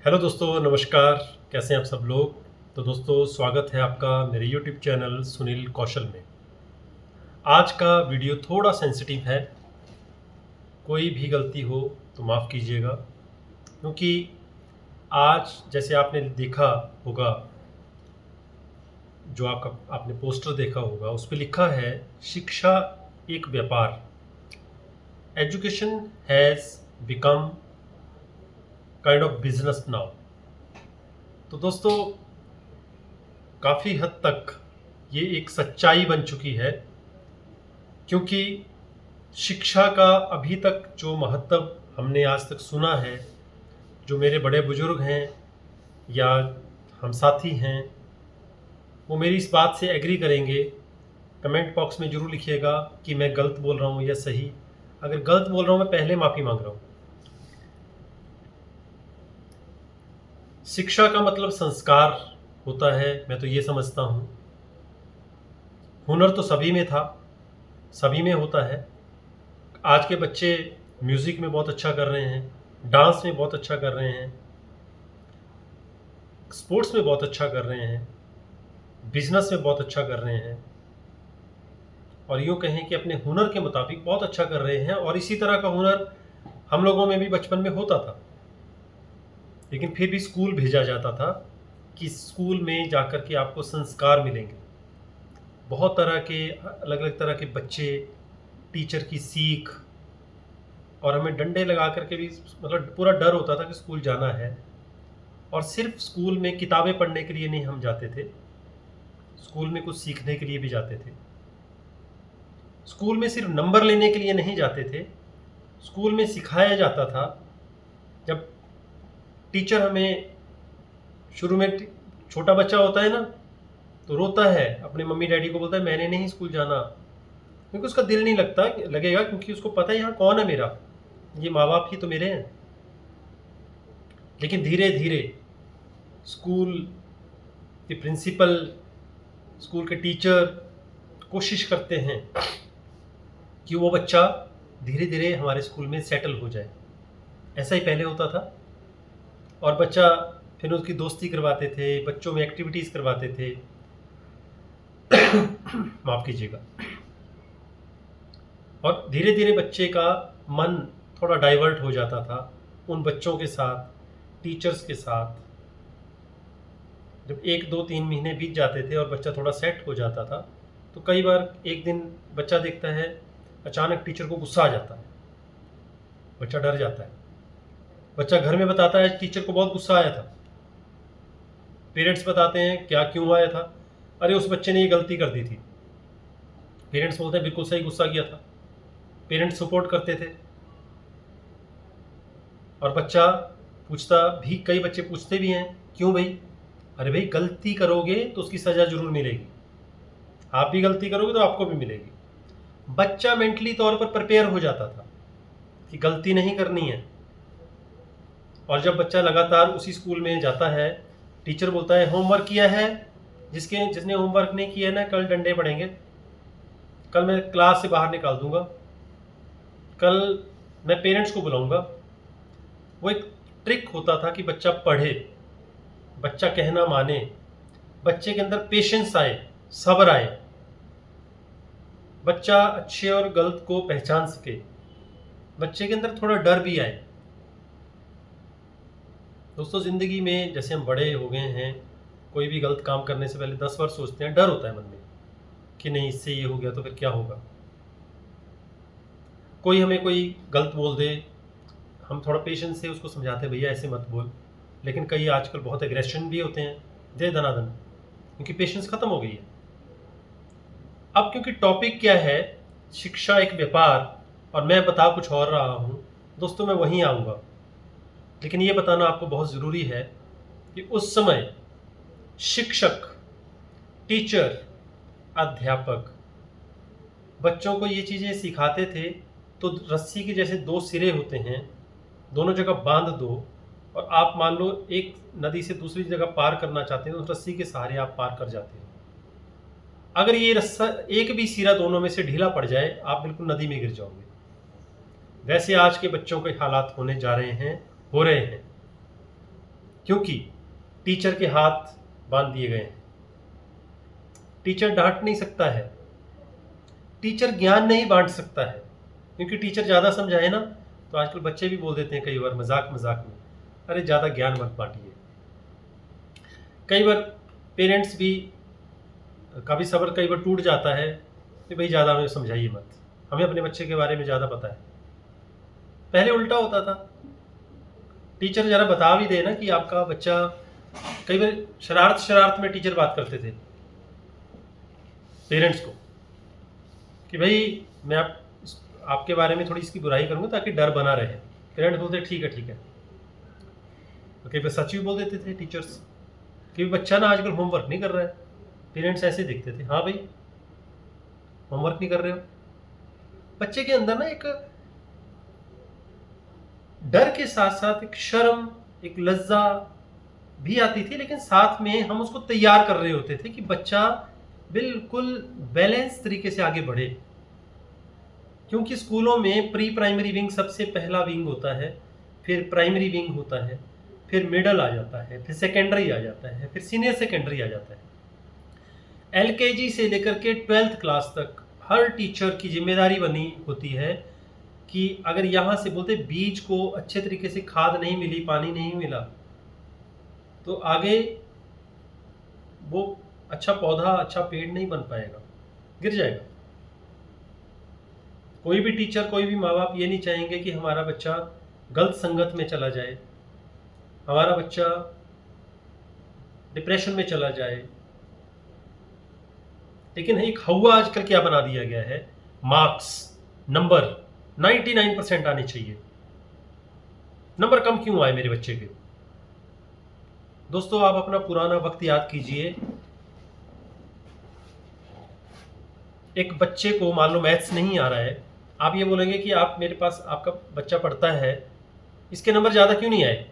Hello दोस्तों, नमस्कार। कैसे हैं आप सब लोग। तो दोस्तों, स्वागत है आपका मेरे यूट्यूब चैनल सुनील कौशल में। आज का वीडियो थोड़ा सेंसिटिव है। कोई भी गलती हो तो माफ़ कीजिएगा, क्योंकि आज जैसे आपने देखा होगा, जो आपने पोस्टर देखा होगा, उस पर लिखा है शिक्षा एक व्यापार। Education has become kind of business now. तो दोस्तों, काफ़ी हद तक ये एक सच्चाई बन चुकी है, क्योंकि शिक्षा का अभी तक जो महत्व हमने आज तक सुना है, जो मेरे बड़े बुजुर्ग हैं या हम साथी हैं, वो मेरी इस बात से एग्री करेंगे। कमेंट बॉक्स में ज़रूर लिखिएगा कि मैं गलत बोल रहा हूँ या सही। अगर गलत बोल रहा हूँ, मैं पहले माफ़ी मांग रहा हूँ। शिक्षा का मतलब संस्कार होता है, मैं तो ये समझता हूँ। हुनर तो सभी में था, सभी में होता है। आज के बच्चे म्यूज़िक में बहुत अच्छा कर रहे हैं, डांस में बहुत अच्छा कर रहे हैं, स्पोर्ट्स में बहुत अच्छा कर रहे हैं, बिजनेस में बहुत अच्छा कर रहे हैं, और यूँ कहें कि अपने हुनर के मुताबिक बहुत अच्छा कर रहे हैं। और इसी तरह का हुनर हम लोगों में भी बचपन में होता था, लेकिन फिर भी स्कूल भेजा जाता था कि स्कूल में जाकर के आपको संस्कार मिलेंगे। बहुत तरह के अलग अलग तरह के बच्चे, टीचर की सीख, और हमें डंडे लगा करके भी, मतलब पूरा डर होता था कि स्कूल जाना है। और सिर्फ स्कूल में किताबें पढ़ने के लिए नहीं हम जाते थे, स्कूल में कुछ सीखने के लिए भी जाते थे। स्कूल में सिर्फ नंबर लेने के लिए नहीं जाते थे, स्कूल में सिखाया जाता था। जब टीचर हमें शुरू में, छोटा बच्चा होता है ना, तो रोता है, अपने मम्मी डैडी को बोलता है मैंने नहीं स्कूल जाना, क्योंकि उसका दिल नहीं लगेगा, क्योंकि उसको पता है यहाँ कौन है मेरा, ये माँ बाप ही तो मेरे हैं। लेकिन धीरे धीरे स्कूल के प्रिंसिपल, स्कूल के टीचर कोशिश करते हैं कि वो बच्चा धीरे धीरे हमारे स्कूल में सेटल हो जाए। ऐसा ही पहले होता था। और बच्चा, फिर उसकी दोस्ती करवाते थे, बच्चों में एक्टिविटीज़ करवाते थे। माफ़ कीजिएगा। और धीरे धीरे बच्चे का मन थोड़ा डाइवर्ट हो जाता था उन बच्चों के साथ, टीचर्स के साथ। जब 1 2 3 महीने बीत जाते थे और बच्चा थोड़ा सेट हो जाता था, तो कई बार एक दिन बच्चा देखता है अचानक टीचर को गुस्सा आ जाता है, बच्चा डर जाता है। बच्चा घर में बताता है टीचर को बहुत गुस्सा आया था। पेरेंट्स बताते हैं क्या, क्यों आया था? अरे उस बच्चे ने ये गलती कर दी थी। पेरेंट्स बोलते हैं बिल्कुल सही, गुस्सा किया था। पेरेंट्स सपोर्ट करते थे। और बच्चा पूछता भी, कई बच्चे पूछते भी हैं क्यों भाई? अरे भाई, गलती करोगे तो उसकी सज़ा ज़रूर मिलेगी, आप भी गलती करोगे तो आपको भी मिलेगी। बच्चा मेंटली तौर पर प्रिपेयर हो जाता था कि गलती नहीं करनी है। और जब बच्चा लगातार उसी स्कूल में जाता है, टीचर बोलता है होमवर्क किया है, जिसने होमवर्क नहीं किया है ना, कल डंडे पड़ेंगे, कल मैं क्लास से बाहर निकाल दूंगा, कल मैं पेरेंट्स को बुलाऊंगा। वो एक ट्रिक होता था कि बच्चा पढ़े, बच्चा कहना माने, बच्चे के अंदर पेशेंस आए, सब्र आए, बच्चा अच्छे और गलत को पहचान सके, बच्चे के अंदर थोड़ा डर भी आए। दोस्तों, ज़िंदगी में जैसे हम बड़े हो गए हैं, कोई भी गलत काम करने से पहले 10 बार सोचते हैं, डर होता है मन में कि नहीं, इससे ये हो गया तो फिर क्या होगा। कोई हमें कोई गलत बोल दे, हम थोड़ा पेशेंस से उसको समझाते हैं भैया ऐसे मत बोल। लेकिन कई आजकल बहुत एग्रेशन भी होते हैं, दे दनादन, क्योंकि पेशेंस ख़त्म हो गई है। अब क्योंकि टॉपिक क्या है, शिक्षा एक व्यापार, और मैं बता कुछ और रहा हूँ, दोस्तों मैं वहीं आऊँगा। लेकिन ये बताना आपको बहुत ज़रूरी है कि उस समय शिक्षक, टीचर, अध्यापक बच्चों को ये चीज़ें सिखाते थे। तो रस्सी के जैसे 2 सिरे होते हैं, दोनों जगह बांध दो, और आप मान लो एक नदी से दूसरी जगह पार करना चाहते हैं, तो रस्सी के सहारे आप पार कर जाते हैं। अगर ये रस्सा, एक भी सिरा दोनों में से ढीला पड़ जाए, आप बिल्कुल नदी में गिर जाओगे। वैसे आज के बच्चों के हालात होने जा रहे हैं, हो रहे हैं। क्योंकि टीचर के हाथ बांध दिए गए हैं। टीचर डांट नहीं सकता है, टीचर ज्ञान नहीं बांट सकता है, क्योंकि टीचर ज़्यादा समझाए ना तो आजकल बच्चे भी बोल देते हैं कई बार मजाक मजाक में, अरे ज़्यादा ज्ञान मत बांटिए। कई बार पेरेंट्स भी का भी सब्र कई बार टूट जाता है कि भाई ज़्यादा हमें समझाइए मत, हमें अपने बच्चे के बारे में ज़्यादा पता है। पहले उल्टा होता था, टीचर ज़रा बता भी दे ना कि आपका बच्चा, कई बार शरारत शरारत में टीचर बात करते थे पेरेंट्स को कि भाई मैं आपके बारे में थोड़ी इसकी बुराई करूँगा ताकि डर बना रहे। पेरेंट्स बोलते ठीक है ठीक है, तो कई बार सच भी बोल देते थे टीचर्स कि बच्चा ना आजकल होमवर्क नहीं कर रहा है। पेरेंट्स ऐसे देखते थे, हाँ भाई होमवर्क नहीं कर रहे हो। बच्चे के अंदर ना एक डर के साथ साथ एक शर्म, एक लज्जा भी आती थी, लेकिन साथ में हम उसको तैयार कर रहे होते थे कि बच्चा बिल्कुल बैलेंस तरीके से आगे बढ़े। क्योंकि स्कूलों में प्री प्राइमरी विंग सबसे पहला विंग होता है, फिर प्राइमरी विंग होता है, फिर मिडल आ जाता है, फिर सेकेंडरी आ जाता है, फिर सीनियर सेकेंडरी आ जाता है। एलकेजी से लेकर के 12th क्लास तक हर टीचर की जिम्मेदारी बनी होती है कि अगर यहाँ से बोलते बीज को अच्छे तरीके से खाद नहीं मिली, पानी नहीं मिला, तो आगे वो अच्छा पौधा, अच्छा पेड़ नहीं बन पाएगा, गिर जाएगा। कोई भी टीचर, कोई भी माँ बाप ये नहीं चाहेंगे कि हमारा बच्चा गलत संगत में चला जाए, हमारा बच्चा डिप्रेशन में चला जाए। लेकिन एक हवा आजकल क्या बना दिया गया है, मार्क्स, नंबर 99% आने चाहिए। नंबर कम क्यों आए मेरे बच्चे के? दोस्तों आप अपना पुराना वक्त याद कीजिए। एक बच्चे को मान लो मैथ्स नहीं आ रहा है, आप ये बोलेंगे कि आप मेरे पास आपका बच्चा पढ़ता है, इसके नंबर ज़्यादा क्यों नहीं आए?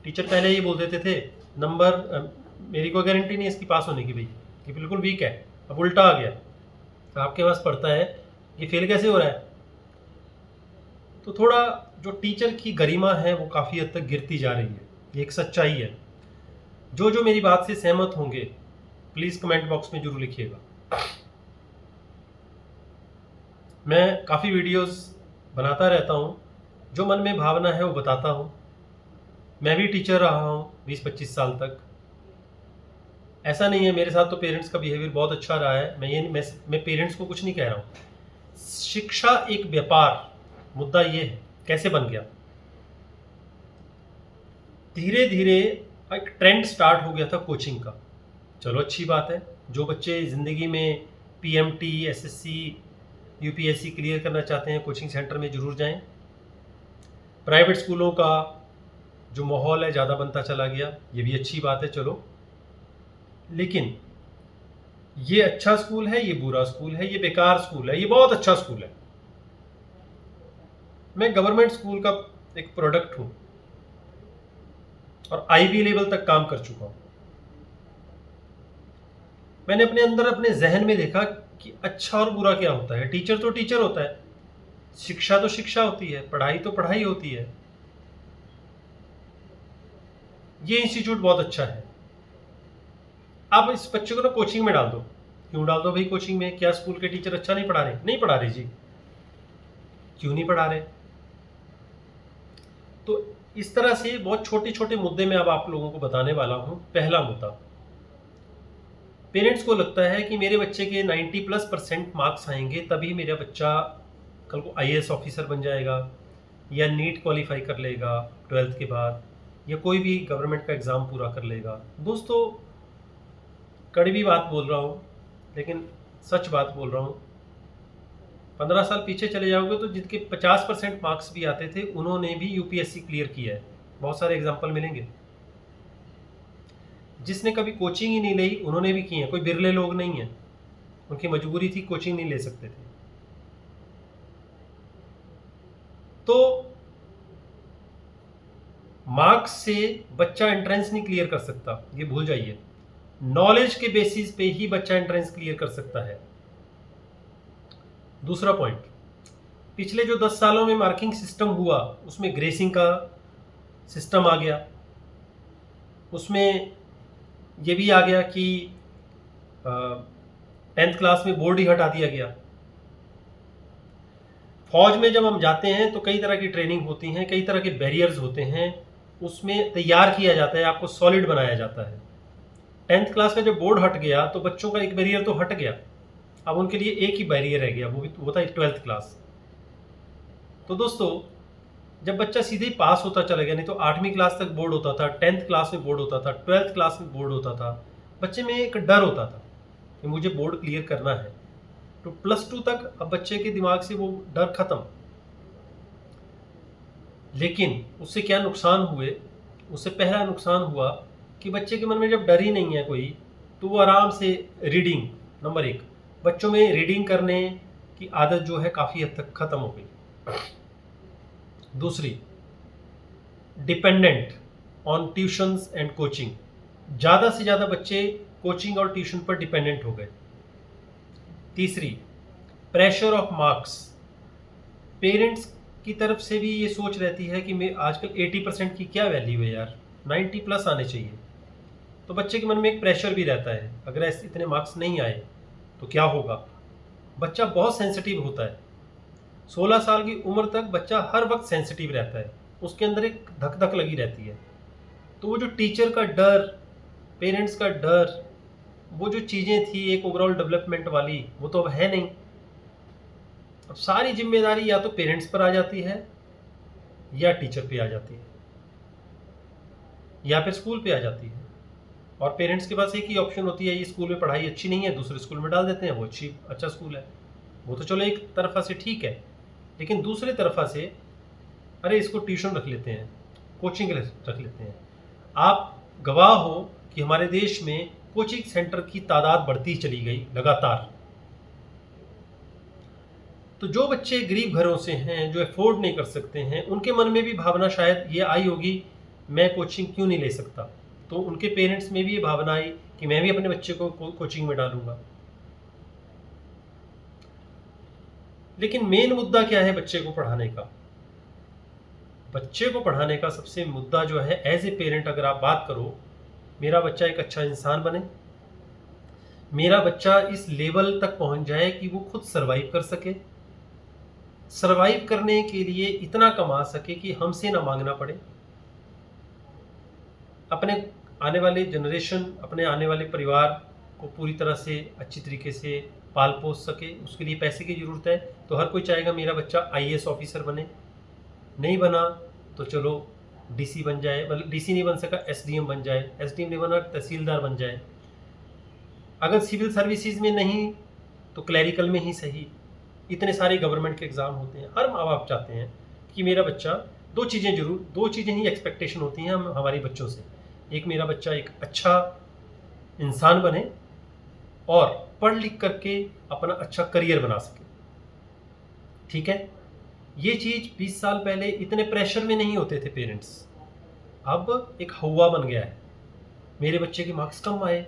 टीचर पहले ये बोल देते थे नंबर मेरी कोई गारंटी नहीं इसकी पास होने की, भाई ये बिल्कुल वीक है। अब उल्टा आ गया, आपके पास पढ़ता है, ये फेल कैसे हो रहा है? तो थोड़ा जो टीचर की गरिमा है वो काफ़ी हद तक गिरती जा रही है, ये एक सच्चाई है। जो जो मेरी बात से सहमत होंगे प्लीज़ कमेंट बॉक्स में जरूर लिखिएगा। मैं काफ़ी वीडियोस बनाता रहता हूँ, जो मन में भावना है वो बताता हूँ। मैं भी टीचर रहा हूँ 20-25 साल तक। ऐसा नहीं है, मेरे साथ तो पेरेंट्स का बिहेवियर बहुत अच्छा रहा है। मैं पेरेंट्स को कुछ नहीं कह रहा हूँ। शिक्षा एक व्यापार, मुद्दा ये है कैसे बन गया। धीरे धीरे एक ट्रेंड स्टार्ट हो गया था कोचिंग का। चलो अच्छी बात है, जो बच्चे ज़िंदगी में पीएमटी, एसएससी, यूपीएससी क्लियर करना चाहते हैं कोचिंग सेंटर में ज़रूर जाएं। प्राइवेट स्कूलों का जो माहौल है ज़्यादा बनता चला गया, ये भी अच्छी बात है। चलो, लेकिन ये अच्छा स्कूल है, ये बुरा स्कूल है, ये बेकार स्कूल है, ये बहुत अच्छा स्कूल है। मैं गवर्नमेंट स्कूल का एक प्रोडक्ट हूँ और आईबी लेवल तक काम कर चुका हूँ। मैंने अपने अंदर, अपने जहन में देखा कि अच्छा और बुरा क्या होता है। टीचर तो टीचर होता है, शिक्षा तो शिक्षा होती है, पढ़ाई तो पढ़ाई होती है। ये इंस्टीट्यूट बहुत अच्छा है, आप इस बच्चे को ना कोचिंग में डाल दो। क्यों डाल दो भाई कोचिंग में? क्या स्कूल के टीचर अच्छा नहीं पढ़ा रहे? नहीं पढ़ा रहे जी। क्यों नहीं पढ़ा रहे? तो इस तरह से बहुत छोटे छोटे मुद्दे में अब आप लोगों को बताने वाला हूं। पहला मुद्दा, पेरेंट्स को लगता है कि मेरे बच्चे के 90+% मार्क्स आएंगे तभी मेरा बच्चा कल को आईएएस ऑफिसर बन जाएगा, या नीट क्वालिफाई कर लेगा 12th के बाद, या कोई भी गवर्नमेंट का एग्ज़ाम पूरा कर लेगा। दोस्तों कड़वी बात बोल रहा हूँ, लेकिन सच बात बोल रहा हूँ। 15 साल पीछे चले जाओगे तो जिनके 50% मार्क्स भी आते थे उन्होंने भी यूपीएससी क्लियर किया है। बहुत सारे एग्जाम्पल मिलेंगे। जिसने कभी कोचिंग ही नहीं ली उन्होंने भी किए हैं, कोई बिरले लोग नहीं हैं, उनकी मजबूरी थी, कोचिंग नहीं ले सकते थे। तो मार्क्स से बच्चा एंट्रेंस नहीं क्लियर कर सकता, ये भूल जाइए। नॉलेज के बेसिस पे ही बच्चा एंट्रेंस क्लियर कर सकता है। दूसरा पॉइंट, पिछले जो 10 सालों में मार्किंग सिस्टम हुआ उसमें ग्रेसिंग का सिस्टम आ गया। उसमें ये भी आ गया कि 10th क्लास में बोर्ड ही हटा दिया गया। फौज में जब हम जाते हैं तो कई तरह की ट्रेनिंग होती हैं, कई तरह के बैरियर्स होते हैं, उसमें तैयार किया जाता है, आपको सॉलिड बनाया जाता है। 10th क्लास का जब बोर्ड हट गया तो बच्चों का एक बैरियर तो हट गया, अब उनके लिए एक ही बैरियर रह गया, वो था 12th क्लास। तो दोस्तों, जब बच्चा सीधे ही पास होता चला गया, नहीं तो 8वीं क्लास तक बोर्ड होता था, 10th क्लास में बोर्ड होता था, 12th क्लास में बोर्ड होता था, बच्चे में एक डर होता था कि मुझे बोर्ड क्लियर करना है। तो +2 तक अब बच्चे के दिमाग से वो डर खत्म। लेकिन उससे क्या नुकसान हुए? उससे पहला नुकसान हुआ कि बच्चे के मन में जब डर ही नहीं है कोई, तो वो आराम से रीडिंग, नंबर 1, बच्चों में रीडिंग करने की आदत जो है काफ़ी हद तक ख़त्म हो गई। दूसरी, dependent on tuitions and coaching, ज़्यादा से ज़्यादा बच्चे कोचिंग और ट्यूशन पर डिपेंडेंट हो गए। तीसरी, प्रेशर ऑफ मार्क्स, पेरेंट्स की तरफ से भी ये सोच रहती है कि मैं आजकल 80% की क्या वैल्यू है यार, 90+ आने चाहिए। तो बच्चे के मन में एक प्रेशर भी रहता है, अगर ऐसे इतने मार्क्स नहीं आए तो क्या होगा। बच्चा बहुत सेंसिटिव होता है, 16 साल की उम्र तक बच्चा हर वक्त सेंसिटिव रहता है, उसके अंदर एक धक धक लगी रहती है। तो वो जो टीचर का डर, पेरेंट्स का डर, वो जो चीज़ें थी एक ओवरऑल डेवलपमेंट वाली, वो तो अब है नहीं। अब सारी जिम्मेदारी या तो पेरेंट्स पर आ जाती है या टीचर पे आ जाती है या फिर स्कूल पे आ जाती है। और पेरेंट्स के पास एक ही ऑप्शन होती है, ये स्कूल में पढ़ाई अच्छी नहीं है, दूसरे स्कूल में डाल देते हैं, वो अच्छा स्कूल है। वो तो चलो एक तरफा से ठीक है, लेकिन दूसरे तरफा से अरे इसको ट्यूशन रख लेते हैं, कोचिंग रख लेते हैं। आप गवाह हो कि हमारे देश में कोचिंग सेंटर की तादाद बढ़ती चली गई लगातार। तो जो बच्चे गरीब घरों से हैं, जो अफोर्ड नहीं कर सकते हैं, उनके मन में भी भावना शायद ये आई होगी, मैं कोचिंग क्यों नहीं ले सकता। तो उनके पेरेंट्स में भी ये भावना आई कि मैं भी अपने बच्चे को कोचिंग में डालूंगा। लेकिन मेन मुद्दा क्या है बच्चे को पढ़ाने का? बच्चे को पढ़ाने का सबसे मुद्दा जो है, एज ए पेरेंट अगर आप बात करो, मेरा बच्चा एक अच्छा इंसान बने, मेरा बच्चा इस लेवल तक पहुंच जाए कि वो खुद सरवाइव कर सके, सरवाइव करने के लिए इतना कमा सके कि हमसे ना मांगना पड़े, अपने आने वाले जनरेशन, अपने आने वाले परिवार को पूरी तरह से अच्छी तरीके से पाल पोस सके। उसके लिए पैसे की ज़रूरत है, तो हर कोई चाहेगा मेरा बच्चा आईएएस ऑफिसर बने, नहीं बना तो चलो डीसी बन जाए, मतलब डीसी नहीं बन सका एसडीएम बन जाए, एसडीएम नहीं बना तहसीलदार बन जाए, अगर सिविल सर्विसेज में नहीं तो क्लैरिकल में ही सही। इतने सारे गवर्नमेंट के एग्ज़ाम होते हैं, हर माँ बाप चाहते हैं कि मेरा बच्चा दो चीज़ें ही एक्सपेक्टेशन होती हैं हमारे बच्चों से, एक मेरा बच्चा एक अच्छा इंसान बने और पढ़ लिख करके अपना अच्छा करियर बना सके। ठीक है, ये चीज़ 20 साल पहले इतने प्रेशर में नहीं होते थे पेरेंट्स, अब एक हवा बन गया है, मेरे बच्चे के मार्क्स कम आए,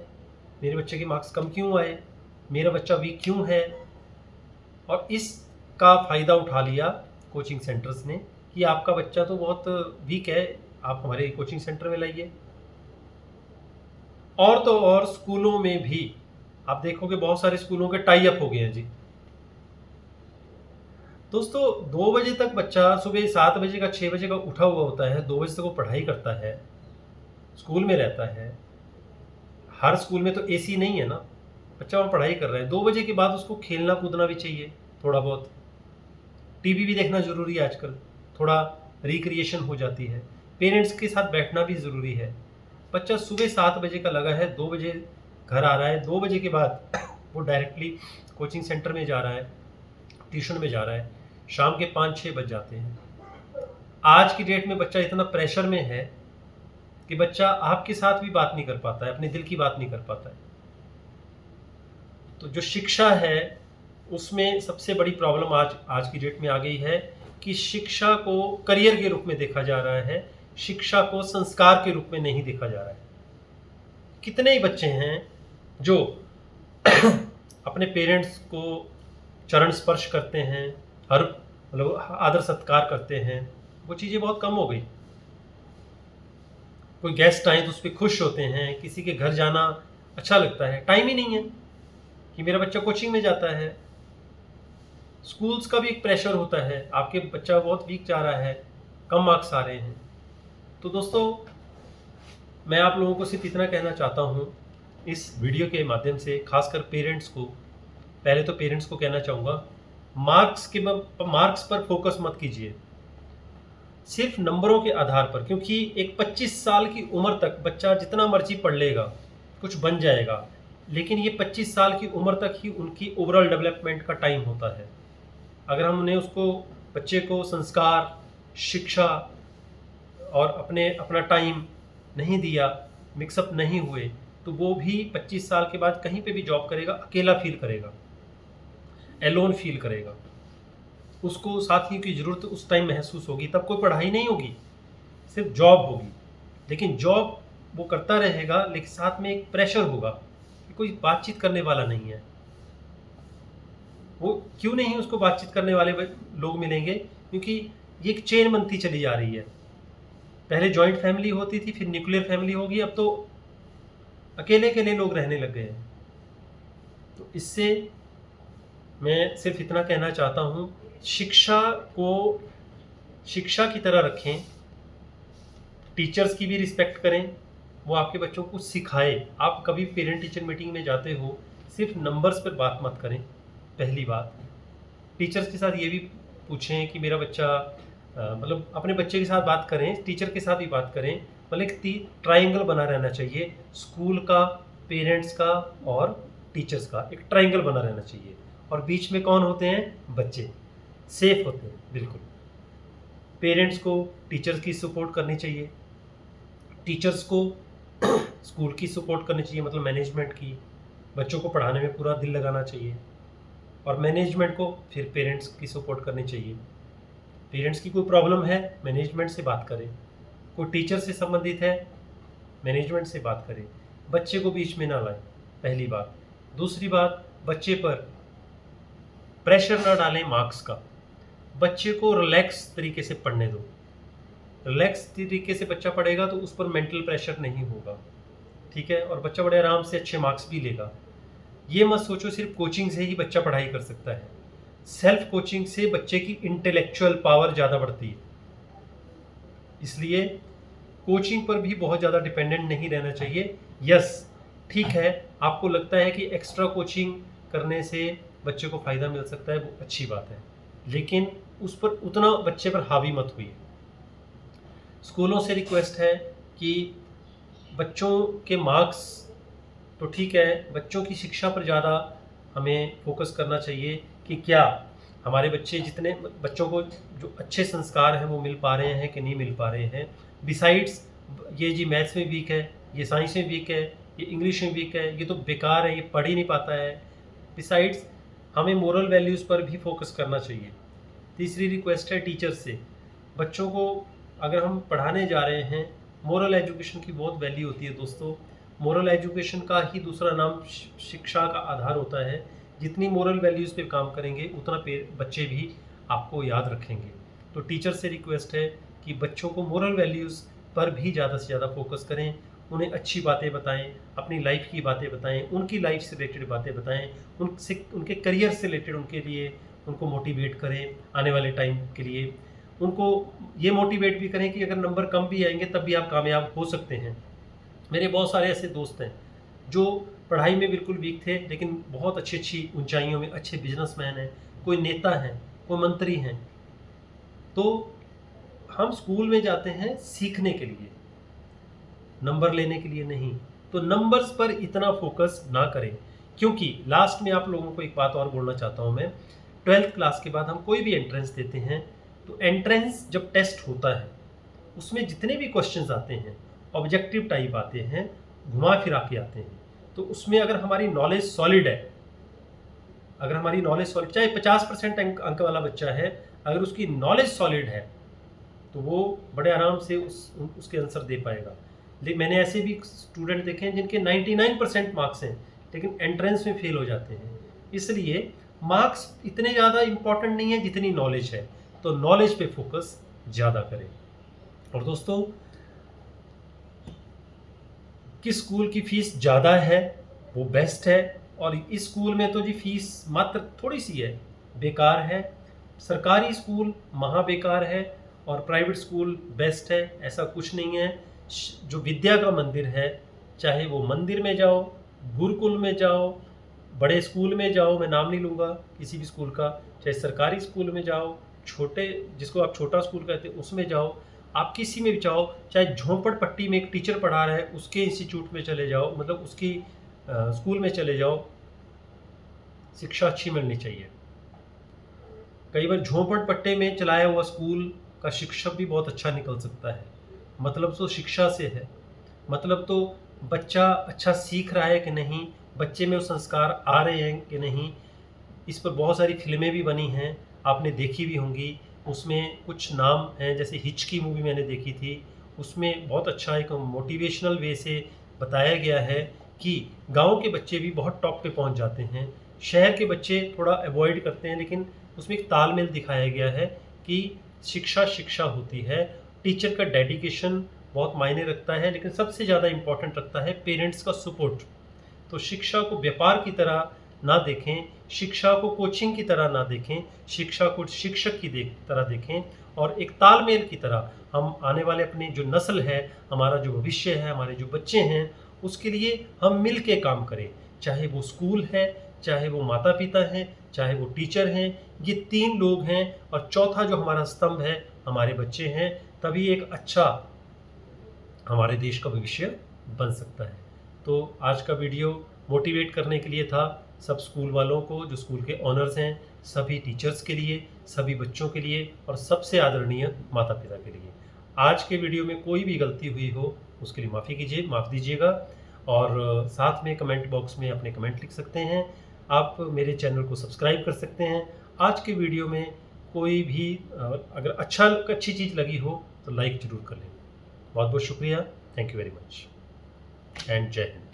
मेरे बच्चे के मार्क्स कम क्यों आए, मेरा बच्चा वीक क्यों है। और इसका फ़ायदा उठा लिया कोचिंग सेंटर्स ने कि आपका बच्चा तो बहुत वीक है, आप हमारे कोचिंग सेंटर में लाइए। और तो और स्कूलों में भी आप देखोगे बहुत सारे स्कूलों के टाई अप हो गए हैं जी। दोस्तों 2 बजे तक बच्चा, सुबह 7 बजे का 6 बजे का उठा हुआ होता है, 2 बजे तक वो पढ़ाई करता है, स्कूल में रहता है। हर स्कूल में तो एसी नहीं है ना, बच्चा वहाँ पढ़ाई कर रहा है, 2 बजे के बाद उसको खेलना कूदना भी चाहिए, थोड़ा बहुत टीवी भी देखना ज़रूरी है आजकल, थोड़ा रिक्रिएशन हो जाती है, पेरेंट्स के साथ बैठना भी ज़रूरी है। बच्चा सुबह 7 बजे का लगा है, 2 बजे घर आ रहा है, 2 बजे के बाद वो डायरेक्टली कोचिंग सेंटर में जा रहा है, ट्यूशन में जा रहा है, शाम के 5-6 बज जाते हैं। आज की डेट में बच्चा इतना प्रेशर में है कि बच्चा आपके साथ भी बात नहीं कर पाता है, अपने दिल की बात नहीं कर पाता है। तो जो शिक्षा है उसमें सबसे बड़ी प्रॉब्लम आज की डेट में आ गई है कि शिक्षा को करियर के रूप में देखा जा रहा है, शिक्षा को संस्कार के रूप में नहीं देखा जा रहा है। कितने ही बच्चे हैं जो अपने पेरेंट्स को चरण स्पर्श करते हैं, हर मतलब आदर सत्कार करते हैं, वो चीज़ें बहुत कम हो गई। कोई गेस्ट आए तो उस पर खुश होते हैं, किसी के घर जाना अच्छा लगता है। टाइम ही नहीं है कि मेरा बच्चा कोचिंग में जाता है। स्कूल्स का भी एक प्रेशर होता है, आपके बच्चा बहुत वीक जा रहा है, कम मार्क्स आ रहे हैं। तो दोस्तों, मैं आप लोगों को सिर्फ इतना कहना चाहता हूँ इस वीडियो के माध्यम से, खासकर पेरेंट्स को, पहले तो पेरेंट्स को कहना चाहूँगा, मार्क्स पर फोकस मत कीजिए, सिर्फ नंबरों के आधार पर। क्योंकि एक 25 साल की उम्र तक बच्चा जितना मर्जी पढ़ लेगा, कुछ बन जाएगा, लेकिन ये 25 साल की उम्र तक ही उनकी ओवरऑल डेवलपमेंट का टाइम होता है। अगर हमने बच्चे को संस्कार, शिक्षा और अपना टाइम नहीं दिया, मिक्सअप नहीं हुए, तो वो भी 25 साल के बाद कहीं पे भी जॉब करेगा, अकेला फील करेगा, एलोन फील करेगा। उसको साथियों की ज़रूरत उस टाइम महसूस होगी, तब कोई पढ़ाई नहीं होगी, सिर्फ जॉब होगी। लेकिन जॉब वो करता रहेगा, लेकिन साथ में एक प्रेशर होगा कि कोई बातचीत करने वाला नहीं है। वो क्यों नहीं उसको बातचीत करने वाले लोग मिलेंगे? क्योंकि ये एक चेन बनती चली जा रही है। पहले जॉइंट फैमिली होती थी, फिर न्यूक्लियर फैमिली होगी, अब तो अकेले अकेले लोग रहने लग गए हैं। तो इससे मैं सिर्फ इतना कहना चाहता हूँ, शिक्षा को शिक्षा की तरह रखें, टीचर्स की भी रिस्पेक्ट करें, वो आपके बच्चों को सिखाए। आप कभी पेरेंट टीचर मीटिंग में जाते हो, सिर्फ नंबर्स पर बात मत करें। पहली बात, टीचर्स के साथ ये भी पूछें कि मेरा बच्चा मतलब अपने बच्चे के साथ बात करें, टीचर के साथ भी बात करें। मतलब एक ट्रायंगल बना रहना चाहिए, स्कूल का, पेरेंट्स का और टीचर्स का एक ट्रायंगल बना रहना चाहिए। और बीच में कौन होते हैं? बच्चे सेफ होते हैं, बिल्कुल। पेरेंट्स को टीचर्स की सपोर्ट करनी चाहिए, टीचर्स को स्कूल की सपोर्ट करनी चाहिए, मतलब मैनेजमेंट की, बच्चों को पढ़ाने में पूरा दिल लगाना चाहिए। और मैनेजमेंट को फिर पेरेंट्स की सपोर्ट करनी चाहिए। पेरेंट्स की कोई प्रॉब्लम है, मैनेजमेंट से बात करें। कोई टीचर से संबंधित है, मैनेजमेंट से बात करें। बच्चे को बीच में ना लाएं, पहली बात। दूसरी बात, बच्चे पर प्रेशर ना डालें मार्क्स का। बच्चे को रिलैक्स तरीके से पढ़ने दो। रिलैक्स तरीके से बच्चा पढ़ेगा तो उस पर मेंटल प्रेशर नहीं होगा, ठीक है, और बच्चा बड़े आराम से अच्छे मार्क्स भी लेगा। ये मत सोचो सिर्फ कोचिंग से ही बच्चा पढ़ाई कर सकता है। सेल्फ कोचिंग से बच्चे की इंटेलेक्चुअल पावर ज़्यादा बढ़ती है। इसलिए कोचिंग पर भी बहुत ज़्यादा डिपेंडेंट नहीं रहना चाहिए। यस, ठीक है, आपको लगता है कि एक्स्ट्रा कोचिंग करने से बच्चे को फ़ायदा मिल सकता है, वो अच्छी बात है, लेकिन उस पर उतना बच्चे पर हावी मत हुई। स्कूलों से रिक्वेस्ट है कि बच्चों के मार्क्स तो ठीक है, बच्चों की शिक्षा पर ज़्यादा हमें फोकस करना चाहिए कि क्या हमारे बच्चों को जो अच्छे संस्कार हैं वो मिल पा रहे हैं कि नहीं मिल पा रहे हैं। बिसाइड्स ये जी मैथ्स में वीक है, ये साइंस में वीक है, ये इंग्लिश में वीक है, ये तो बेकार है, ये पढ़ ही नहीं पाता है। बिसाइड्स हमें मोरल वैल्यूज़ पर भी फोकस करना चाहिए। तीसरी रिक्वेस्ट है टीचर से, बच्चों को अगर हम पढ़ाने जा रहे हैं, मोरल एजुकेशन की बहुत वैल्यू होती है दोस्तों। मोरल एजुकेशन का ही दूसरा नाम शिक्षा का आधार होता है। जितनी मोरल वैल्यूज़ पे काम करेंगे उतना बच्चे भी आपको याद रखेंगे। तो टीचर से रिक्वेस्ट है कि बच्चों को मोरल वैल्यूज़ पर भी ज़्यादा से ज़्यादा फोकस करें, उन्हें अच्छी बातें बताएं, अपनी लाइफ की बातें बताएं, उनकी लाइफ से रिलेटेड बातें बताएं, उनके करियर से रिलेटेड उनके लिए उनको मोटिवेट करें आने वाले टाइम के लिए। उनको ये मोटिवेट भी करें कि अगर नंबर कम भी आएंगे तब भी आप कामयाब हो सकते हैं। मेरे बहुत सारे ऐसे दोस्त हैं जो पढ़ाई में बिल्कुल वीक थे, लेकिन बहुत अच्छी ऊंचाइयों में अच्छे बिजनेसमैन हैं, कोई नेता हैं, कोई मंत्री हैं। तो हम स्कूल में जाते हैं सीखने के लिए, नंबर लेने के लिए नहीं। तो नंबर्स पर इतना फोकस ना करें, क्योंकि लास्ट में आप लोगों को एक बात और बोलना चाहता हूँ मैं। 12th क्लास के बाद हम कोई भी एंट्रेंस देते हैं, तो एंट्रेंस जब टेस्ट होता है उसमें जितने भी क्वेश्चंस आते हैं ऑब्जेक्टिव टाइप आते हैं, घुमा फिरा के आते हैं। तो उसमें अगर हमारी नॉलेज सॉलिड है, चाहे 50% अंक वाला बच्चा है, अगर उसकी नॉलेज सॉलिड है तो वो बड़े आराम से उसके आंसर दे पाएगा। लेकिन मैंने ऐसे भी स्टूडेंट देखे हैं जिनके 99% मार्क्स हैं, लेकिन एंट्रेंस में फेल हो जाते हैं। इसलिए मार्क्स इतने ज़्यादा इम्पॉर्टेंट नहीं है जितनी नॉलेज है, तो नॉलेज पे फोकस ज़्यादा करें। और दोस्तों, किस स्कूल की फ़ीस ज़्यादा है वो बेस्ट है, और इस स्कूल में तो जी फ़ीस मात्र थोड़ी सी है, बेकार है। सरकारी स्कूल महा बेकार है और प्राइवेट स्कूल बेस्ट है, ऐसा कुछ नहीं है। जो विद्या का मंदिर है, चाहे वो मंदिर में जाओ, गुरुकुल में जाओ, बड़े स्कूल में जाओ, मैं नाम नहीं लूँगा किसी भी स्कूल का, चाहे सरकारी स्कूल में जाओ, छोटे जिसको आप छोटा स्कूल कहते हैं उसमें जाओ, आप किसी में भी जाओ, चाहे झोंपड़पट्टी में एक टीचर पढ़ा रहा है उसके इंस्टीट्यूट में चले जाओ, मतलब उसकी स्कूल में चले जाओ, शिक्षा अच्छी मिलनी चाहिए। कई बार झोंपड़पट्टे में चलाया हुआ स्कूल का शिक्षक भी बहुत अच्छा निकल सकता है। मतलब तो शिक्षा से है, मतलब तो बच्चा अच्छा सीख रहा है कि नहीं, बच्चे में वो संस्कार आ रहे हैं कि नहीं। इस पर बहुत सारी फ़िल्में भी बनी हैं, आपने देखी भी होंगी। उसमें कुछ नाम हैं, जैसे हिचकी मूवी मैंने देखी थी, उसमें बहुत अच्छा एक मोटिवेशनल वे से बताया गया है कि गाँव के बच्चे भी बहुत टॉप पे पहुँच जाते हैं, शहर के बच्चे थोड़ा अवॉइड करते हैं, लेकिन उसमें एक तालमेल दिखाया गया है कि शिक्षा शिक्षा होती है। टीचर का डेडिकेशन बहुत मायने रखता है, लेकिन सबसे ज़्यादा इम्पोर्टेंट रखता है पेरेंट्स का सपोर्ट। तो शिक्षा को व्यापार की तरह ना देखें, शिक्षा को कोचिंग की तरह ना देखें, शिक्षा को शिक्षक की तरह देखें, और एक तालमेल की तरह हम आने वाले अपनी जो नस्ल है, हमारा जो भविष्य है, हमारे जो बच्चे हैं, उसके लिए हम मिल के काम करें। चाहे वो स्कूल है, चाहे वो माता पिता हैं, चाहे वो टीचर हैं, ये 3 लोग हैं, और चौथा जो हमारा स्तंभ है हमारे बच्चे हैं, तभी एक अच्छा हमारे देश का भविष्य बन सकता है। तो आज का वीडियो मोटिवेट करने के लिए था, सब स्कूल वालों को, जो स्कूल के ऑनर्स हैं, सभी टीचर्स के लिए, सभी बच्चों के लिए, और सबसे आदरणीय माता पिता के लिए। आज के वीडियो में कोई भी गलती हुई हो उसके लिए माफ़ दीजिएगा, और साथ में कमेंट बॉक्स में अपने कमेंट लिख सकते हैं। आप मेरे चैनल को सब्सक्राइब कर सकते हैं। आज के वीडियो में कोई भी अगर अच्छी चीज़ लगी हो तो लाइक ज़रूर कर लें। बहुत बहुत शुक्रिया, thank you very much, and जय हिंद।